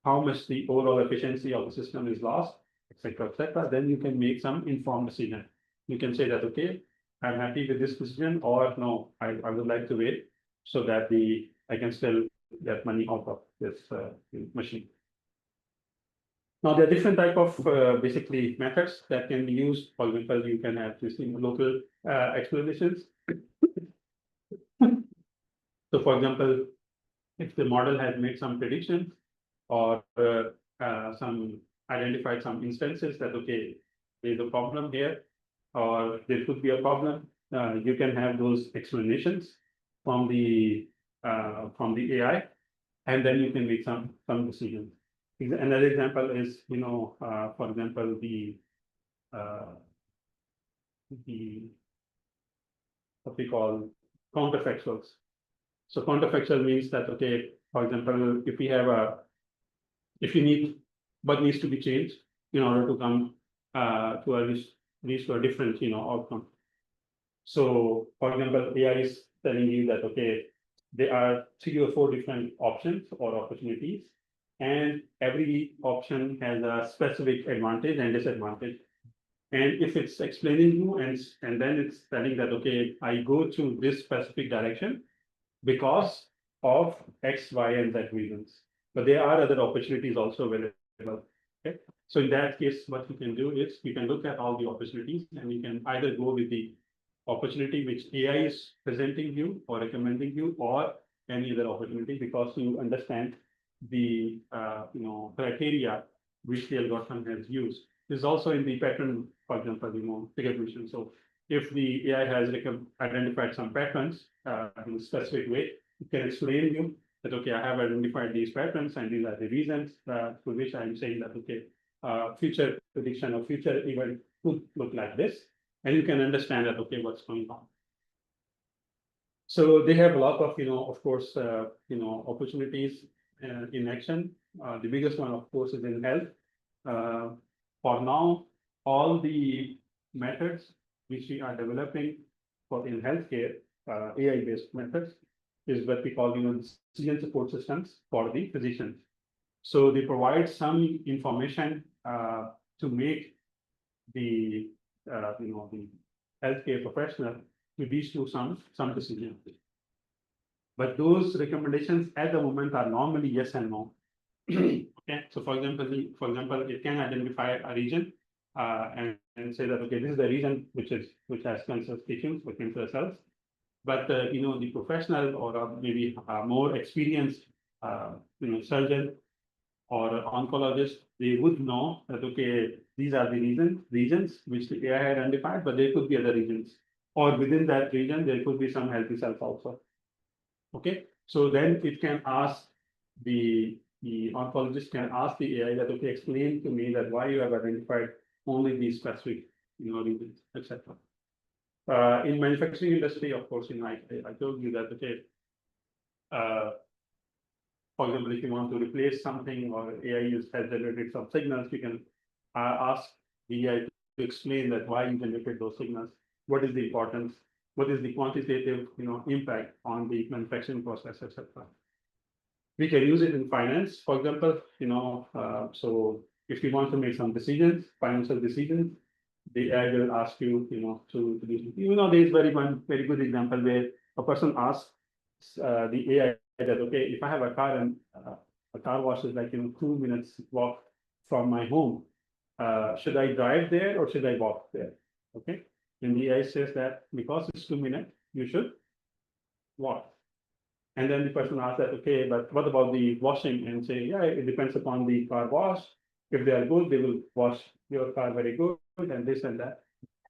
how much the overall efficiency of the system is lost, etc., then you can make some informed decision. You can say that, okay, I'm happy with this decision, or no, I would like to wait so that I can still get money out of this machine. Now, there are different type of basically methods that can be used. For example, you can have this local explanations. So, for example, if the model has made some predictions, or some identified some instances that, okay, there's a problem here, or there could be a problem, you can have those explanations from the AI, and then you can make some decisions. Another example is, for example, the what we call counterfactuals. So counterfactual means that, okay, for example, if you need what needs to be changed in order to come to reach to a different outcome. So, for example, AI is telling you that, okay, there are 3 or 4 different options or opportunities, and every option has a specific advantage and disadvantage. And if it's explaining you and then it's telling that, okay, I go to this specific direction because of X, Y, and Z reasons. But there are other opportunities also available. Okay. So in that case, what you can do is you can look at all the opportunities and you can either go with the opportunity which AI is presenting you or recommending you, or any other opportunity, because you understand the criteria which the algorithm has used. This is also in the pattern, for example, recognition. So if the AI has identified some patterns in a specific way, it can explain you that, okay, I have identified these patterns and these are the reasons for which I'm saying that, okay, future prediction or future event could look like this. And you can understand that, okay, what's going on. So they have a lot of, of course, opportunities in action. The biggest one, of course, is in health. For now, all the methods which we are developing for in healthcare, AI-based methods, is what we call, decision support systems for the physicians. So they provide some information to make the the healthcare professional to reach to some decision. But those recommendations at the moment are normally yes and no. Okay, so for example, it can identify a region and say that, okay, this is the region which has cancer tissues or cancer cells. But the professional or maybe more experienced surgeon or oncologist, they would know that, okay, these are the regions which the AI had identified, but there could be other regions, or within that region there could be some healthy cells also. Okay, so then it can ask the oncologist can ask the AI that, okay, explain to me that why you have identified only these specific regions, etc. In manufacturing industry, of course, I told you that, okay, for example, if you want to replace something or AI has generated some signals, you can ask the AI to explain that why you generated those signals, what is the importance, what is the quantitative impact on the manufacturing process, etc. We can use it in finance, for example, so if you want to make some decisions, financial decisions, the AI will ask you, to do. There's very good example where a person asks the AI that, okay, if I have a car and a car wash is like 2 minutes walk from my home, should I drive there or should I walk there? Okay, and the AI says that because it's 2 minutes, you should walk. And then the person asks that, okay, but what about the washing? And say, yeah, it depends upon the car wash. If they are good, they will wash your car very good, and this and that.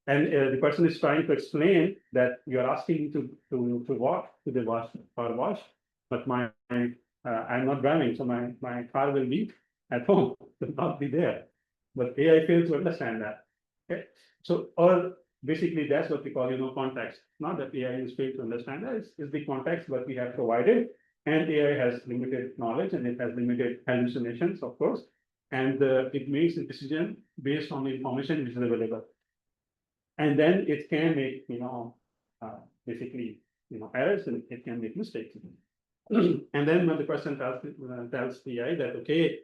And the person is trying to explain that you are asking me to walk to the car wash, but I'm not driving, so my car will be at home, will not be there. But AI fails to understand that. Okay, so or basically that's what we call context. Not that AI is failed to understand that, it's the context what we have provided, and AI has limited knowledge and it has limited hallucinations, of course, and it makes a decision based on the information which is available. And then it can make basically errors, and it can make mistakes. And then when the person tells the AI that, okay,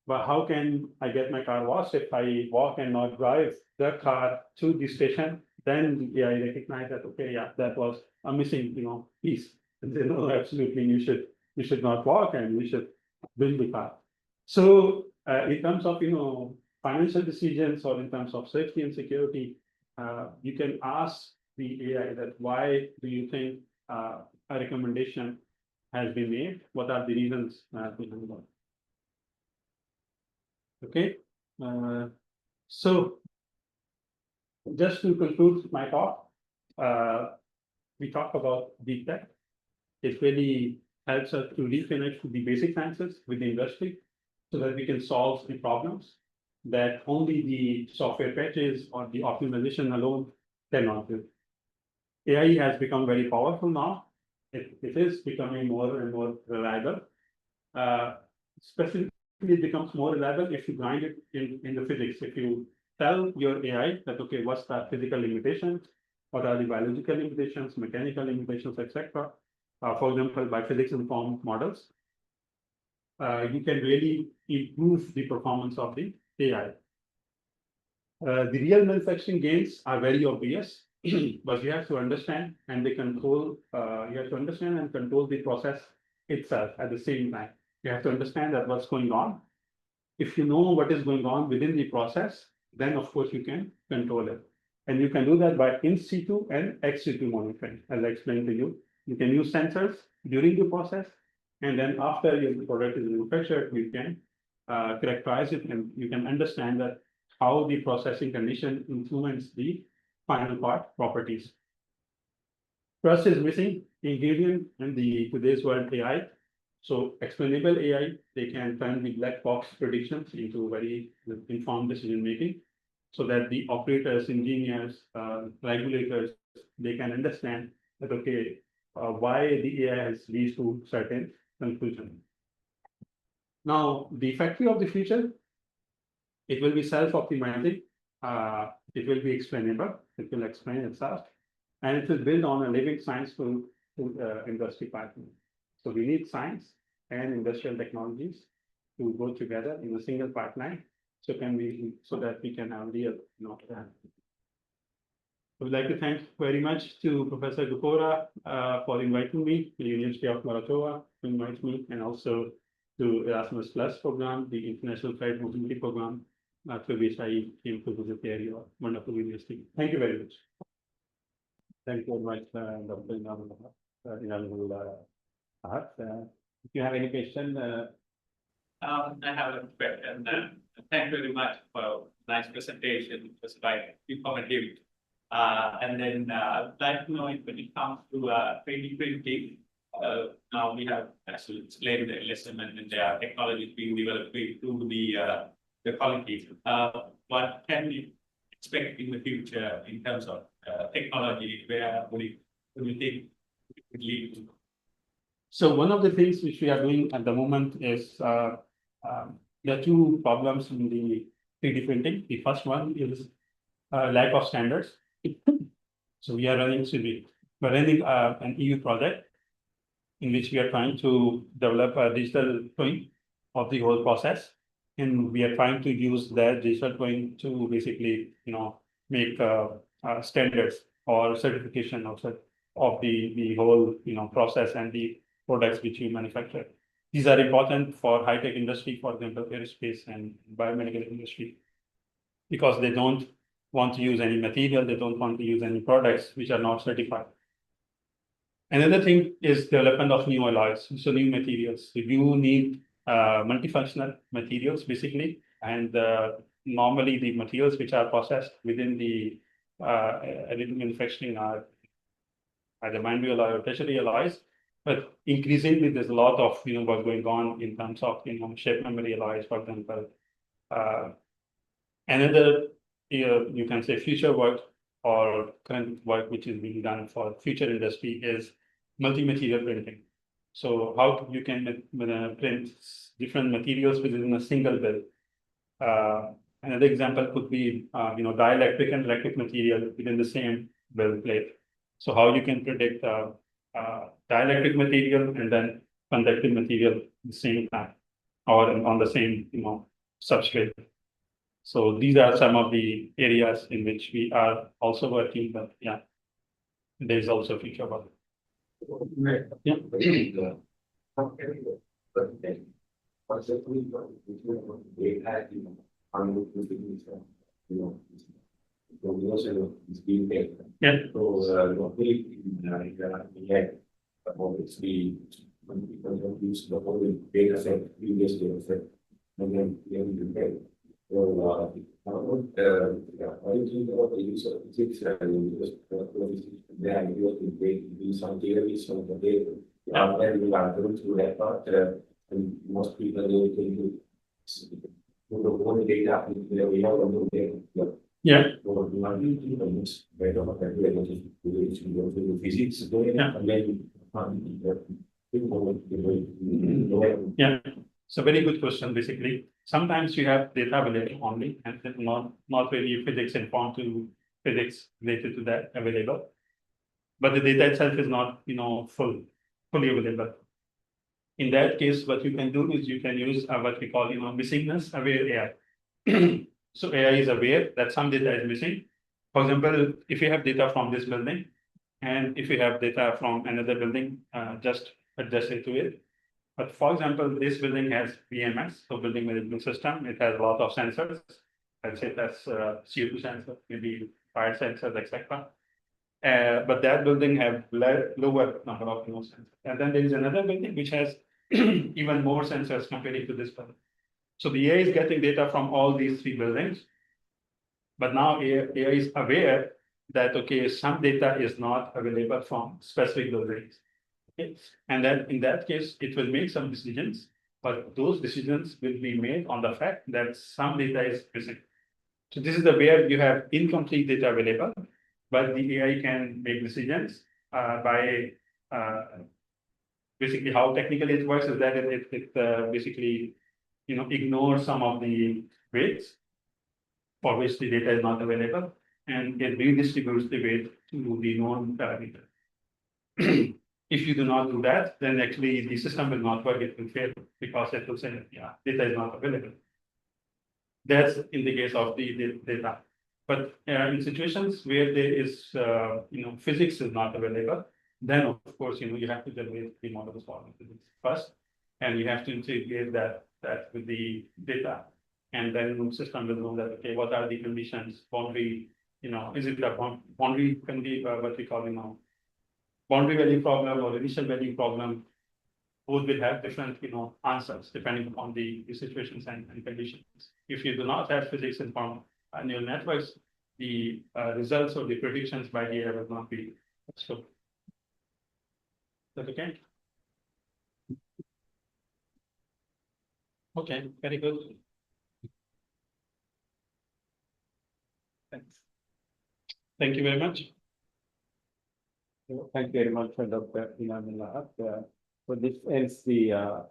but how can I get my car washed if I walk and not drive the car to the station? Then the AI recognize that, okay, yeah, that was a missing piece. And they know absolutely you should not walk and you should build the car. So in terms of financial decisions or in terms of safety and security, you can ask the AI that why do you think a recommendation has been made? What are the reasons behind that? Okay, so just to conclude my talk, we talked about DeepTech. It really helps us to reconnect the basic sciences with the industry so that we can solve the problems that only the software patches or the optimization alone cannot do. AI has become very powerful now. It is becoming more and more reliable. Specifically, it becomes more reliable if you grind it in the physics. If you tell your AI that, okay, what's the physical limitations, what are the biological limitations, mechanical limitations, etc. For example, by physics-informed models, you can really improve the performance of the AI. The real manufacturing gains are very obvious, but you have to understand and they control. You have to understand and control the process itself at the same time. You have to understand that what's going on. If you know what is going on within the process, then of course you can control it. And you can do that by in situ and ex situ monitoring, as I explained to you. You can use sensors during the process, and then after your product is manufactured, you can characterize it and you can understand that how the processing condition influence the final part properties. Trust is missing ingredient in the today's world AI. So explainable AI, they can turn the black box predictions into very informed decision making, so that the operators, engineers, regulators, they can understand that okay, why the AI has reached to certain conclusion. Now, the factory of the future, it will be self-optimizing. It will be explainable. It will explain itself, and it will build on a living science to industry partner. So we need science and industrial technologies to go together in a single pipeline. So that we can have real, I would like to thank very much to Professor Gupora for inviting me to the University of Moratoa to invite me, and also to Erasmus Plus program, the International Flight Mobility Program, through which I came to visit the area. Wonderful university. Thank you very much. Thank you very much, Dr. Inam. If you have any question, I have a question. Thank you very much for a nice presentation. It was quite informative. And then I would like to know if when it comes to 3D printing, now we have actually explained the lesson and there are technologies being developed to improve the quality. What can we expect in the future in terms of technology? Where would you think it would lead to? so one of the things which we are doing at the moment is there are two problems in the 3D printing. The first one is lack of standards. So we are running an EU project in which we are trying to develop a digital twin of the whole process, and we are trying to use that digital twin to basically, make standards or certification of the whole, process and the products which we manufacture. These are important for high-tech industry, for example, aerospace and biomedical industry, because they don't want to use any material, they don't want to use any products which are not certified. Another thing is development of new alloys, so new materials. So you need multifunctional materials basically, and normally the materials which are processed within the additive manufacturing are either manual or tertiary alloys. But increasingly, there's a lot of work going on in terms of shape memory alloys, for example. Another you can say future work or current work which is being done for future industry is multi-material printing. So how you can print different materials within a single bill. Another example could be dielectric and electric material within the same bill plate. So how you can predict dielectric material and then conductive material at the same time or on the same substrate. So these are some of the areas in which we are also working, but yeah, there is also future work. Yeah. Yeah. Obviously, when people use the whole data set, previous data set, and then we have to pay. So, I think about the use of physics, because the idea to do some theories from the data. When we are going through that part, and most people don't think the whole data, we have a data. Yeah. Physics, yeah. So very good question. Basically, sometimes you have data available only, and then not really physics informed to physics related to that available. But the data itself is not fully available. In that case, what you can do is you can use what we call missingness aware AI. So AI is aware that some data is missing. For example, if you have data from this building, and if you have data from another building, just adjacent to it. But for example, this building has BMS, so building management system. It has a lot of sensors. Let's say that's CO2 sensor, maybe fire sensors, etc. But that building have lower number of sensors. And then there is another building which has even more sensors compared to this building. So the AI is getting data from all these three buildings. But now AI is aware that, okay, some data is not available from specific buildings. Okay? And then in that case, it will make some decisions, but those decisions will be made on the fact that some data is missing. So this is the where you have incomplete data available, but the AI can make decisions by basically how technically it works is that it basically ignores some of the weights for which the data is not available, and it redistributes the weight to the known parameter. If you do not do that, then actually the system will not work, it will fail because it will say, yeah, data is not available. That's in the case of the data. But in situations where there is, physics is not available, then of course, you have to generate the models for physics first, and you have to integrate that with the data. And then the system will know that, okay, what are the conditions, boundary, is it a boundary can be what we call, boundary value problem or initial value problem. Both will have different, answers depending upon the situations and conditions. If you do not have physics informed neural networks, the results or the predictions by the AI will not be so. Is that okay? Okay, very good. Thanks. Thank you very much. Thank you very much, Dr. Inam. So this ends the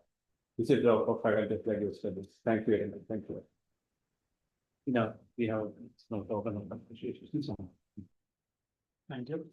visit of faculty of graduate studies. Thank you very much. Thank you. We have no open appreciation. Thank you.